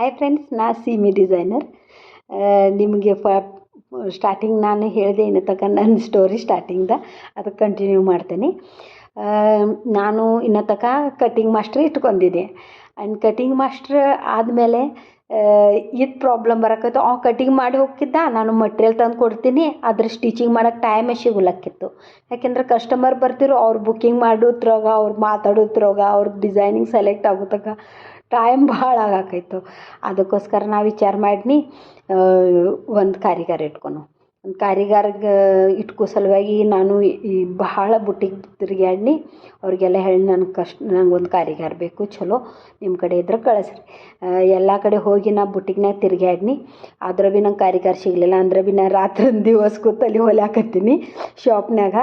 Hi friends, ನಾ ಸೀಮಿ designer. ನಿಮಗೆ starting ನಾನು ಹೇಳಿದೆ ಇನ್ನು ತನಕ ನನ್ನ ಸ್ಟೋರಿ ಸ್ಟಾರ್ಟಿಂಗ್ದ ಅದಕ್ಕೆ ಕಂಟಿನ್ಯೂ ಮಾಡ್ತೇನೆ. ನಾನು ಇನ್ನು ತನಕ ಕಟಿಂಗ್ ಮಾಸ್ಟ್ರ್ ಇಟ್ಕೊಂಡಿದ್ದೆ. ಆ್ಯಂಡ್ ಕಟಿಂಗ್ ಮಾಸ್ಟ್ರ್ ಆದಮೇಲೆ ಇದು ಪ್ರಾಬ್ಲಮ್ ಬರಕತ್ತು. ಕಟಿಂಗ್ ಮಾಡಿ ಹೋಗ್ತಿದ್ದ, ನಾನು ಮಟ್ರಿಯಲ್ ತಂದು ಕೊಡ್ತೀನಿ, ಅದ್ರ ಸ್ಟಿಚಿಂಗ್ ಮಾಡೋಕ್ಕೆ ಟೈಮೇ ಸಿಗಲಕ್ಕಿತ್ತು. ಯಾಕೆಂದ್ರೆ ಕಸ್ಟಮರ್ ಬರ್ತಿರೋ ಅವ್ರು ಬುಕ್ಕಿಂಗ್ ಮಾಡೋದ್ರಾಗ, ಅವ್ರು ಮಾತಾಡೋದ್ರಾಗ, ಅವ್ರ ಡಿಸೈನಿಂಗ್ ಸೆಲೆಕ್ಟ್ ಆಗೋತಕ ಟೈಮ್ ಭಾಳ ಆಗಾಕೈತು. ಅದಕ್ಕೋಸ್ಕರ ನಾ ವಿಚಾರ ಮಾಡಿನಿ ಒಂದು ಕಾರಿಗಾರ ಇಟ್ಕೊನು. ಒಂದು ಕಾರಿಗಾರ್ಗೆ ಇಟ್ಕೋ ಸಲುವಾಗಿ ನಾನು ಈ ಬಹಳ ಬುಟ್ಟಿಗೆ ತಿರುಗಾಡ್ನಿ. ಅವ್ರಿಗೆಲ್ಲ ಹೇಳಿ ನಂಗೆ ಒಂದು ಕಾರಿಗಾರ ಬೇಕು, ಚಲೋ ನಿಮ್ಮ ಕಡೆ ಇದ್ರೆ ಕಳಿಸ್ರಿ. ಎಲ್ಲ ಕಡೆ ಹೋಗಿ ನಾ ಬುಟ್ಟಿಗ್ನಾಗ ತಿರುಗಾಡ್ನಿ. ಆದ್ರೆ ಭೀ ನಂಗೆ ಕಾರಿಗಾರ ಸಿಗಲಿಲ್ಲ. ಅಂದ್ರೆ ಭೀ ನಾ ರಾತ್ರಿ ದಿವಸ ಕೂತಲ್ಲಿ ಹೊಲ್ಯಾಕತ್ತೀನಿ ಶಾಪ್ನಾಗ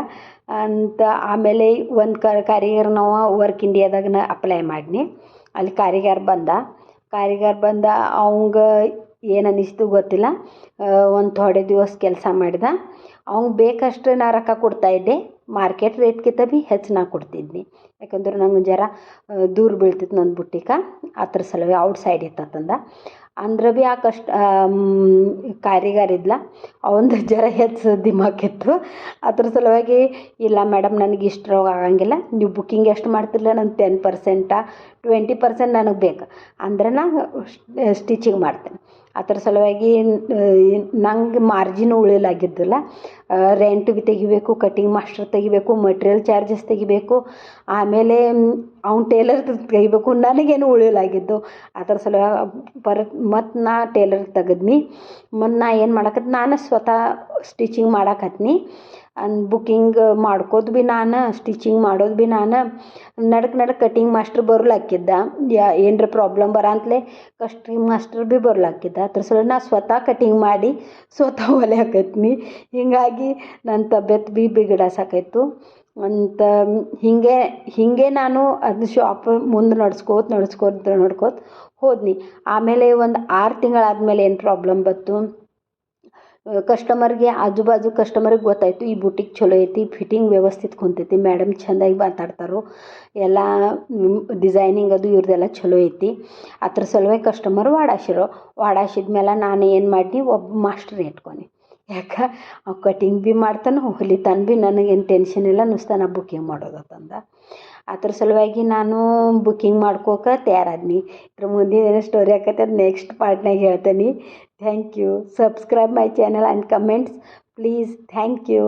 ಅಂತ. ಆಮೇಲೆ ಒಂದು ಕಾರಿಗಾರ ನಾವು ವರ್ಕ್ ಇಂಡಿಯಾದಾಗ ನಾ ಅಪ್ಲೈ ಮಾಡಿನಿ. ಅಲ್ಲಿ ಕಾರಿಗಾರ ಬಂದ ಅವಂಗೆ ಏನು ಅನ್ನಿಸ್ತು ಗೊತ್ತಿಲ್ಲ. ಒಂದು ಥೋಡೆ ದಿವಸ ಕೆಲಸ ಮಾಡಿದ. ಅವ್ಗೆ ಬೇಕಷ್ಟು ನಾ ರೊಕ್ಕ ಕೊಡ್ತಾಯಿದ್ದೆ. ಮಾರ್ಕೆಟ್ ರೇಟ್ಗಿಂತ ಭೀ ಹೆಚ್ಚು ನಾ ಕೊಡ್ತಿದ್ನಿ. ಯಾಕಂದ್ರೆ ನಂಗೆ ಜರ ದೂರ ಬೀಳ್ತಿತ್ತು ನನ್ನ ಬುಟ್ಟಿಗೆ, ಅದ್ರ ಸಲುವಾಗಿ ಔಟ್ ಸೈಡ್ ಇತ್ತಂದ. ಅಂದ್ರೆ ಭೀ ಕಾರಿಗಾರ ಇದ್ಲ, ಅವಂದು ಜರ ಹೆಚ್ಚು ದಿಮಾಕಿತ್ತು. ಅದ್ರ ಸಲುವಾಗಿ ಇಲ್ಲ ಮೇಡಮ್, ನನಗೆ ಇಷ್ಟರೊಳಗೆ ಆಗಂಗಿಲ್ಲ, ನೀವು ಬುಕ್ಕಿಂಗ್ ಎಷ್ಟು ಮಾಡ್ತಿರಲ್ಲ, ನಂಗೆ 10% 20% ನನಗೆ ಬೇಕು ಅಂದ್ರೆ ನಾನು ಸ್ಟಿಚಿಂಗ್ ಮಾಡ್ತೇನೆ. ಅದ್ರ ಸಲುವಾಗಿ ನಂಗೆ ಮಾರ್ಜಿನ್ ಉಳಿಲಾಗಿದ್ದಿಲ್ಲ. ರೆಂಟ್ ಭೀ ತೆಗಿಬೇಕು, ಕಟಿಂಗ್ ಮಾಸ್ಟರ್ ತೆಗಿಬೇಕು, ಮಟೀರಿಯಲ್ ಚಾರ್ಜಸ್ ತೆಗಿಬೇಕು, ಆಮೇಲೆ ಅವ್ನು ಟೇಲರ್ ತೆಗಿಬೇಕು, ನನಗೇನು ಉಳಿಲಾಗಿದ್ದು. ಅದ್ರ ಸಲುವಾಗಿ ಮತ್ತು ನಾ ಟೇಲರ್ ತೆಗೆದ್ನಿ. ಮತ್ತು ನಾ ಏನು ಮಾಡಕತ್ತಿ, ನಾನು ಸ್ವತಃ ಸ್ಟಿಚಿಂಗ್ ಮಾಡಕತ್ನಿ. ಬುಕ್ಕಿಂಗ್ ಮಾಡ್ಕೋದು ಭೀ ನಾನು, ಸ್ಟಿಚಿಂಗ್ ಮಾಡೋದು ಭೀ ನಾನು. ನಡಕ್ಕೆ ಕಟಿಂಗ್ ಮಾಸ್ಟ್ರ್ ಬರಲಾಕಿದ್ದ, ಏನರ ಪ್ರಾಬ್ಲಮ್ ಬರಂತಲೇ ಕಟಿಂಗ್ ಮಾಸ್ಟರ್ ಭೀ ಬರಲಾಕಿದ್ದ. ಅದ್ರ ಸಲುವಾಗಿ ನಾ ಸ್ವತಃ ಕಟಿಂಗ್ ಮಾಡಿ ಸ್ವತಃ ಹೊಲಿಯಾಕತ್ನಿ. ಹೀಗಾಗಿ ನನ್ನ ತಬಿಯತ್ ಭೀ ಬಿಗಡಸಾಕೈತು ಅಂತ. ಹೀಗೆ ನಾನು ಅದು ಶಾಪ್ ಮುಂದೆ ನಡ್ಸ್ಕೋತ ಹೋದ್ನಿ. ಆಮೇಲೆ ಒಂದು 6 ತಿಂಗಳಾದಮೇಲೆ ಏನು ಪ್ರಾಬ್ಲಮ್ ಬಂತು, ಕಸ್ಟಮರ್ಗೆ ಆಜು ಬಾಜು ಕಸ್ಟಮರಿಗೆ ಗೊತ್ತಾಯಿತು ಈ ಬುಟಿಕ್ ಚಲೋ ಐತಿ, ಫಿಟ್ಟಿಂಗ್ ವ್ಯವಸ್ಥಿತ ಕುಂತೈತಿ, ಮೇಡಮ್ ಚೆಂದಾಗಿ ಮಾತಾಡ್ತಾರೋ, ಎಲ್ಲ ಡಿಸೈನಿಂಗ್ ಅದು ಇವ್ರದ್ದೆಲ್ಲ ಚಲೋ ಐತಿ. ಅದ್ರ ಸಲುವಾಗಿ ಕಸ್ಟಮರ್ ವಾಡಾಸಿದ್ಮೇಲೆ ನಾನು ಏನು ಮಾಡಿನಿ, ಒಬ್ಬ ಮಾಸ್ಟರ್ ಇಟ್ಕೊನಿ. ಯಾಕೆ ಕಟಿಂಗ್ ಭೀ ಮಾಡ್ತಾನೆ, ಹೊಲಿತಾನೆ ಭೀ, ನನಗೇನು ಟೆನ್ಷನ್ ಇಲ್ಲ, ನುಸ್ತ ನಾ ಬುಕ್ಕಿಂಗ್ ಮಾಡೋದಂದ. ಅದ್ರ ಸಲುವಾಗಿ ನಾನು ಬುಕ್ಕಿಂಗ್ ಮಾಡ್ಕೋಕೆ ತಯಾರಾದ್ನಿ. ಇದ್ರ ಮುಂದಿನ ಸ್ಟೋರಿ ಆಕೈತೆ, ಅದು ನೆಕ್ಸ್ಟ್ ಪಾರ್ಟ್ನಾಗ ಹೇಳ್ತೇನೆ. Thank you. Subscribe my channel and comments please. Thank you.